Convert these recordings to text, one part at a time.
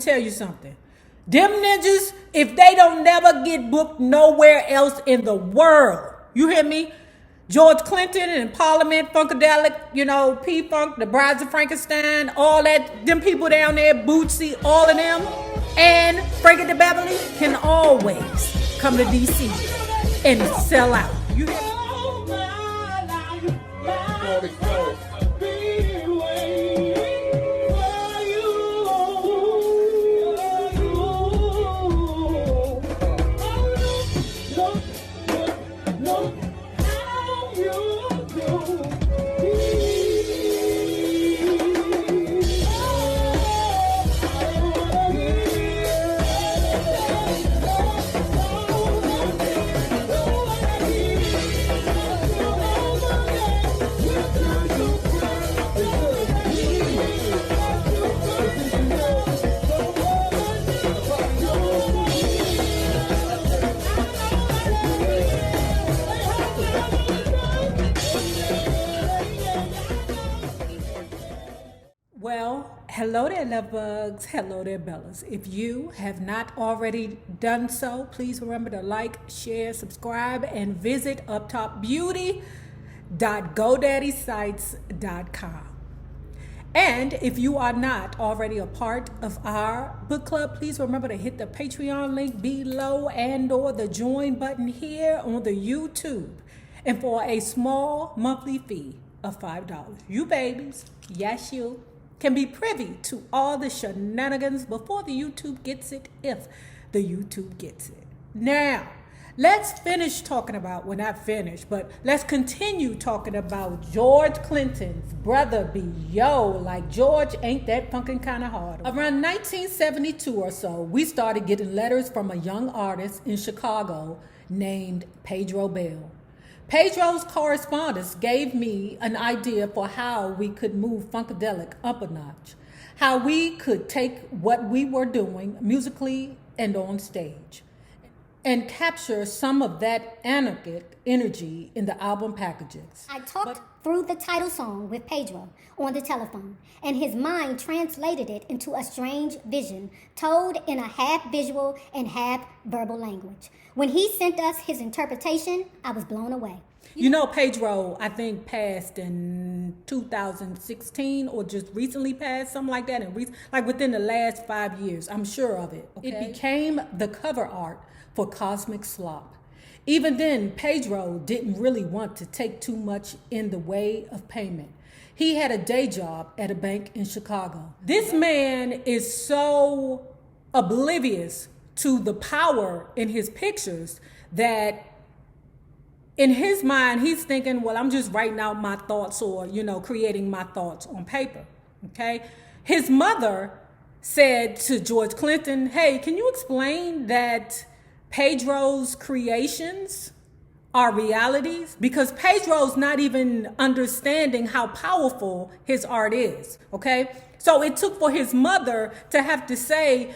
tell you something. Them ninjas, if they don't never get booked nowhere else in the world, you hear me? George Clinton and Parliament, Funkadelic, P-Funk, the Brides of Frankenstein, all that, them people down there, Bootsy, all of them, and Frankie the Beverly can always come to DC and sell out. You hear me? Hello there, love bugs. Hello there, Bellas. If you have not already done so, please remember to like, share, subscribe, and visit uptopbeauty.godaddysite.com. And if you are not already a part of our book club, please remember to hit the Patreon link below and or the join button here on the YouTube. And for a small monthly fee of $5, you babies, yes you, can be privy to all the shenanigans before the YouTube gets it, if the YouTube gets it. Now, let's finish talking about, well, not finish, but let's continue talking about George Clinton's brother B.O. Like George ain't that funkin' kind of hard. Around 1972 or so, we started getting letters from a young artist in Chicago named Pedro Bell. Pedro's correspondence gave me an idea for how we could move Funkadelic up a notch, how we could take what we were doing musically and on stage and capture some of that anarchic energy in the album packages. I talked through the title song with Pedro on the telephone, and his mind translated it into a strange vision told in a half visual and half verbal language. When he sent us his interpretation, I was blown away. Pedro, I think, passed in 2016 or just recently passed, something like that, and like within the last 5 years. I'm sure of it. Okay? It became the cover art for Cosmic Slop. Even then, Pedro didn't really want to take too much in the way of payment. He had a day job at a bank in Chicago. This man is so oblivious to the power in his pictures that in his mind, he's thinking, well, I'm just writing out my thoughts or, creating my thoughts on paper, okay? His mother said to George Clinton, hey, can you explain that Pedro's creations are realities? Because Pedro's not even understanding how powerful his art is, okay? So it took for his mother to have to say,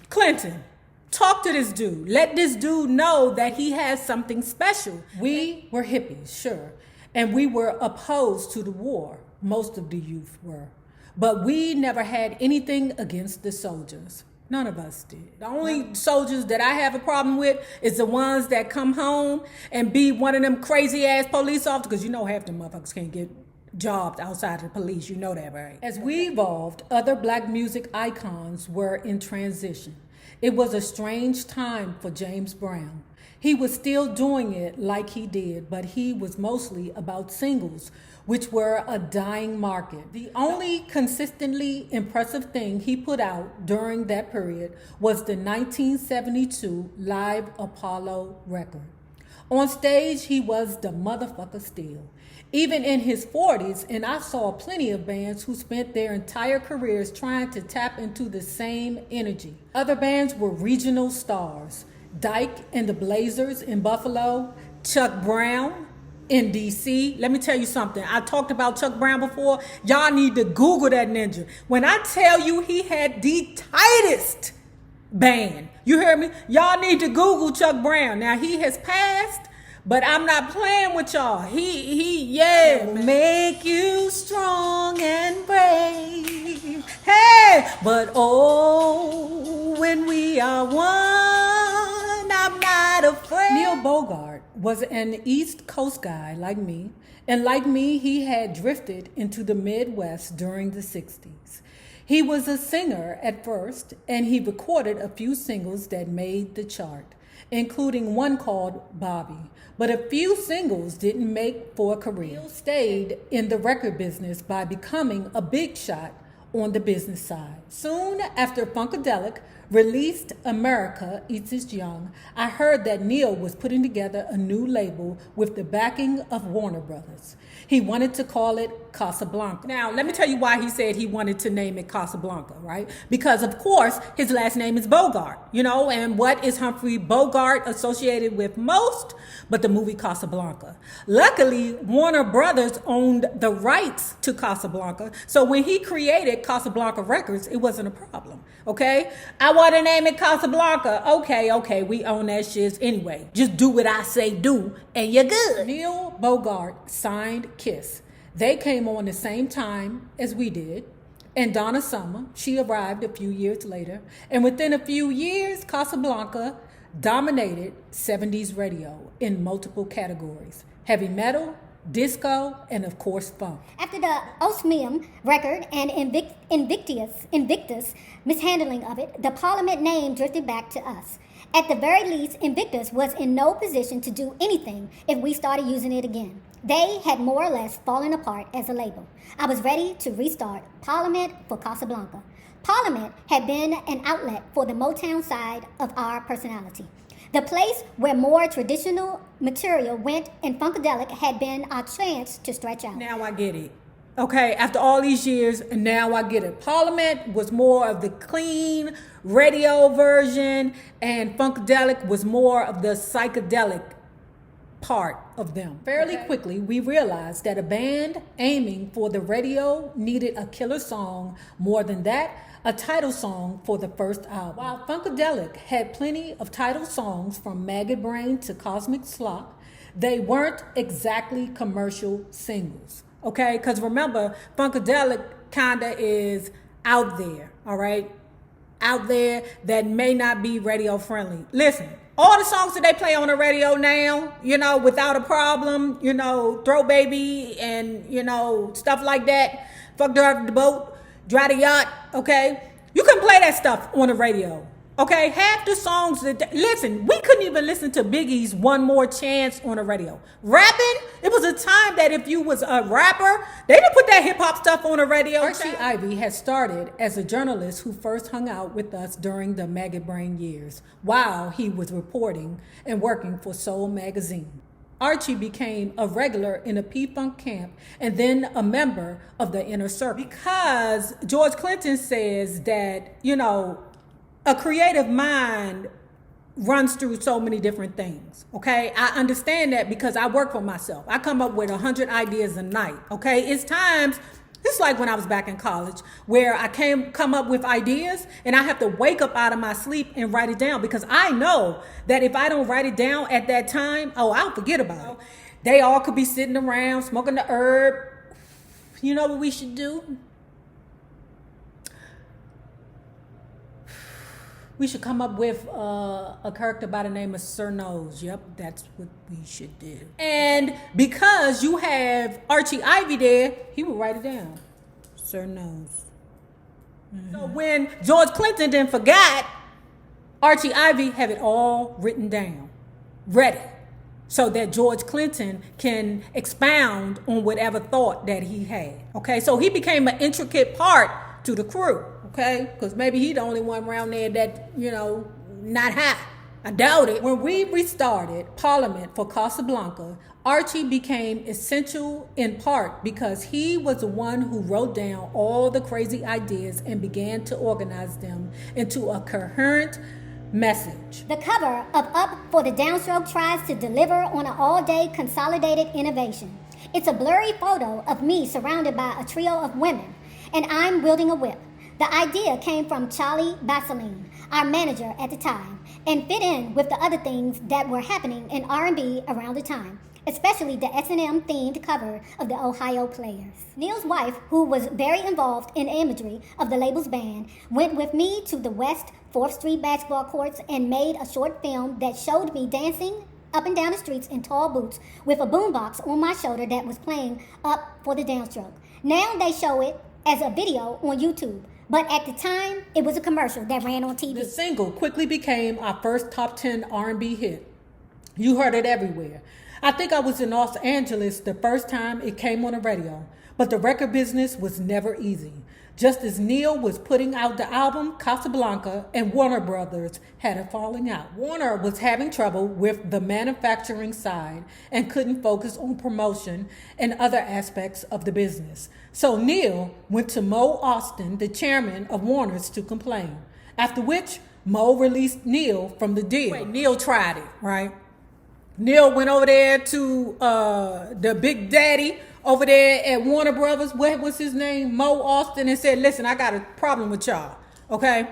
Clinton, talk to this dude. Let this dude know that he has something special. We were hippies, sure, and we were opposed to the war. Most of the youth were. But we never had anything against the soldiers. None of us did. The only soldiers that I have a problem with is the ones that come home and be one of them crazy ass police officers, because half the motherfuckers can't get jobs outside of the police. You know that, right? As we evolved, other black music icons were in transition. It was a strange time for James Brown. He was still doing it like he did, but he was mostly about singles, which were a dying market. The only consistently impressive thing he put out during that period was the 1972 live Apollo record. On stage, he was the motherfucker still. Even in his 40s, and I saw plenty of bands who spent their entire careers trying to tap into the same energy. Other bands were regional stars. Dyke and the Blazers in Buffalo, Chuck Brown in DC. Let me tell you something. I talked about Chuck Brown before. Y'all need to Google that ninja. When I tell you he had the tightest band, you hear me? Y'all need to Google Chuck Brown. Now he has passed, but I'm not playing with y'all. He will make you strong and brave. Hey, but oh, the one, I'm not afraid. Neil Bogart was an East Coast guy like me, and like me, he had drifted into the Midwest during the 60s. He was a singer at first, and he recorded a few singles that made the chart, including one called Bobby. But a few singles didn't make for a career. He stayed in the record business by becoming a big shot on the business side. Soon after Funkadelic released America Eats Its Young, I heard that Neil was putting together a new label with the backing of Warner Brothers. He wanted to call it Casablanca. Now, let me tell you why he said he wanted to name it Casablanca, right? Because, of course, his last name is Bogart, and what is Humphrey Bogart associated with most but the movie Casablanca? Luckily, Warner Brothers owned the rights to Casablanca, so when he created Casablanca Records, it wasn't a problem, okay? I want to name it Casablanca. Okay, we own that shit anyway. Just do what I say do, and you're good. Neil Bogart signed Kiss. They came on the same time as we did. And Donna Summer, she arrived a few years later. And within a few years, Casablanca dominated 70s radio in multiple categories: heavy metal, disco, and of course funk. After the Osmium record and Invictus mishandling of it, the Parliament name drifted back to us. At the very least, Invictus was in no position to do anything if we started using it again. They had more or less fallen apart as a label. I was ready to restart Parliament for Casablanca. Parliament had been an outlet for the Motown side of our personality. The place where more traditional material went, and Funkadelic had been our chance to stretch out. Now I get it. Okay, after all these years, now I get it. Parliament was more of the clean radio version, and Funkadelic was more of the psychedelic part of them. Fairly quickly, we realized that a band aiming for the radio needed a killer song. More than that, a title song for the first album. While Funkadelic had plenty of title songs from Maggot Brain to Cosmic Slop, they weren't exactly commercial singles. Okay, because remember, Funkadelic kinda is out there, all right? Out there that may not be radio friendly. Listen, all the songs that they play on the radio now, Without a Problem, Throw Baby, and, stuff like that. Fuck the boat, Dry the Yacht, okay? You can play that stuff on the radio. Okay, half the songs listen, we couldn't even listen to Biggie's One More Chance on the radio. Rapping, it was a time that if you was a rapper, they didn't put that hip hop stuff on the radio. Archie Ivy had started as a journalist who first hung out with us during the Maggot Brain years, while he was reporting and working for Soul magazine. Archie became a regular in a P-Funk camp and then a member of the inner circle. Because George Clinton says that, a creative mind runs through so many different things, okay? I understand that because I work for myself. I come up with 100 ideas a night, okay? It's like when I was back in college where I come up with ideas and I have to wake up out of my sleep and write it down because I know that if I don't write it down at that time, I'll forget about it. They all could be sitting around smoking the herb. You know what we should do? We should come up with a character by the name of Sir Nose. Yep, that's what we should do. And because you have Archie Ivy there, he will write it down. Sir Nose. Mm-hmm. So when George Clinton then forgot, Archie Ivy have it all written down, ready, so that George Clinton can expound on whatever thought that he had. Okay, so he became an intricate part to the crew. Okay, because maybe he the only one around there that, not high. I doubt it. When we restarted Parliament for Casablanca, Archie became essential in part because he was the one who wrote down all the crazy ideas and began to organize them into a coherent message. The cover of Up for the Downstroke tries to deliver on an all-day consolidated innovation. It's a blurry photo of me surrounded by a trio of women, and I'm wielding a whip. The idea came from Charlie Basseline, our manager at the time, and fit in with the other things that were happening in R&B around the time. especially the S&M themed cover of the Ohio Players. Neil's wife, who was very involved in imagery of the label's band, went with me to the West 4th Street basketball courts and made a short film that showed me dancing up and down the streets in tall boots with a boombox on my shoulder that was playing Up for the Downstroke. Now they show it as a video on YouTube, but at the time, it was a commercial that ran on TV. The single quickly became our first top 10 R&B hit. You heard it everywhere. I think I was in Los Angeles the first time it came on the radio, but the record business was never easy. Just as Neil was putting out the album Casablanca and Warner Brothers had a falling out. Warner was having trouble with the manufacturing side and couldn't focus on promotion and other aspects of the business. So Neil went to Mo Austin, the chairman of Warner's, to complain. After which, Mo released Neil from the deal. Wait, Neil tried it, right? Neil went over there to the big daddy over there at Warner Brothers, what was his name? Mo Austin, and said, listen, I got a problem with y'all, okay?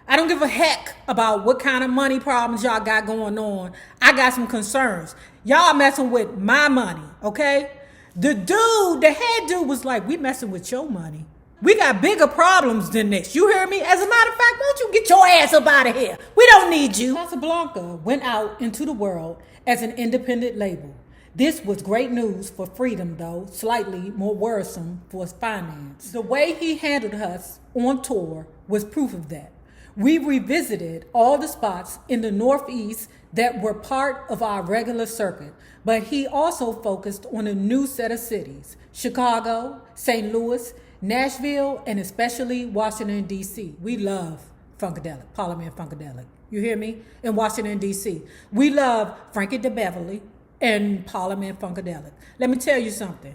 I don't give a heck about what kind of money problems y'all got going on. I got some concerns. Y'all messing with my money, okay? The head dude was like, we messing with your money. We got bigger problems than this. You hear me? As a matter of fact, why don't you get your ass up out of here? We don't need you. Casablanca went out into the world as an independent label. This was great news for freedom, though slightly more worrisome for his finance. The way he handled us on tour was proof of that. We revisited all the spots in the Northeast that were part of our regular circuit, but he also focused on a new set of cities: Chicago, St. Louis, Nashville, and especially Washington, D.C. We love Funkadelic, Parliament Funkadelic. You hear me? In Washington, D.C. We love Frankie DeBeverly and Parliament Funkadelic. Let me tell you something.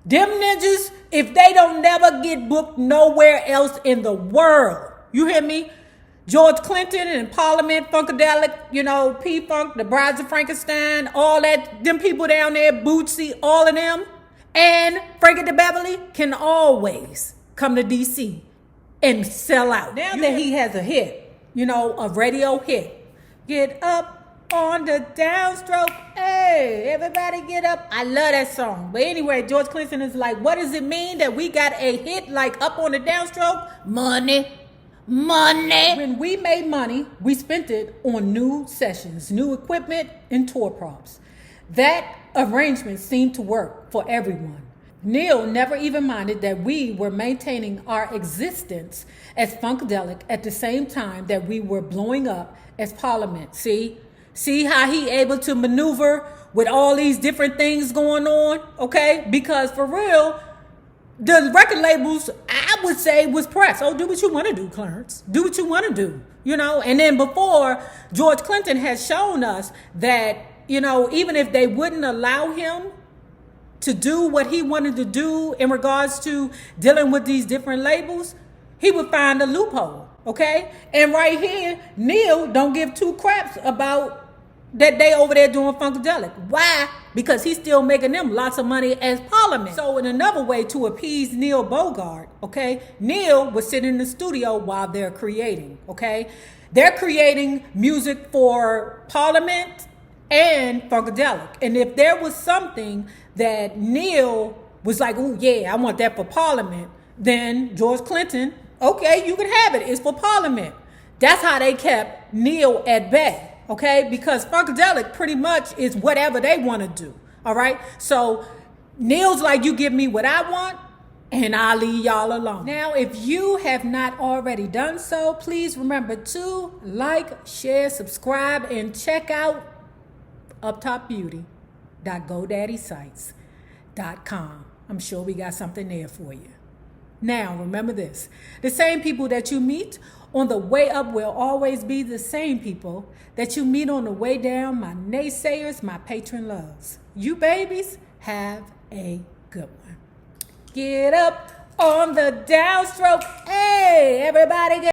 Them ninjas, if they don't never get booked nowhere else in the world, you hear me? George Clinton and Parliament Funkadelic, you know, P-Funk, the Brides of Frankenstein, all that, them people down there, Bootsy, all of them, and Frankie DeBeverly can always come to D.C. and sell out. Now that he has a hit, you know, a radio hit, get up on the downstroke, hey, everybody get up. I love that song. But anyway, George Clinton is like, what does it mean that we got a hit like Up on the Downstroke? Money. When we made money, we spent it on new sessions, new equipment, and tour props. That arrangement seemed to work for everyone. Neil never even minded that we were maintaining our existence as Funkadelic at the same time that we were blowing up as Parliament. See how he able to maneuver with all these different things going on, okay? Because for real, the record labels, I would say, was press. Oh, do what you want to do, Clarence. Do what you want to do, you know? And then before, George Clinton has shown us that, you know, even if they wouldn't allow him to do what he wanted to do in regards to dealing with these different labels, he would find a loophole, okay? And right here, Neil don't give two craps about that they over there doing Funkadelic. Why? Because he's still making them lots of money as Parliament. So in another way to appease Neil Bogart, okay, Neil was sitting in the studio while they're creating, okay? They're creating music for Parliament and Funkadelic. And if there was something that Neil was like, oh yeah, I want that for Parliament, then George Clinton, okay, you can have it. It's for Parliament. That's how they kept Neil at bay. Okay, because Funkadelic pretty much is whatever they want to do. All right, so Neil's like, you give me what I want, and I'll leave y'all alone. Now, if you have not already done so, please remember to like, share, subscribe, and check out uptopbeauty.godaddysites.com. I'm sure we got something there for you. Now, remember this: the same people that you meet on the way up will always be the same people that you meet on the way down. My naysayers, my patron loves. You babies, have a good one. Get up on the downstroke. Hey, everybody get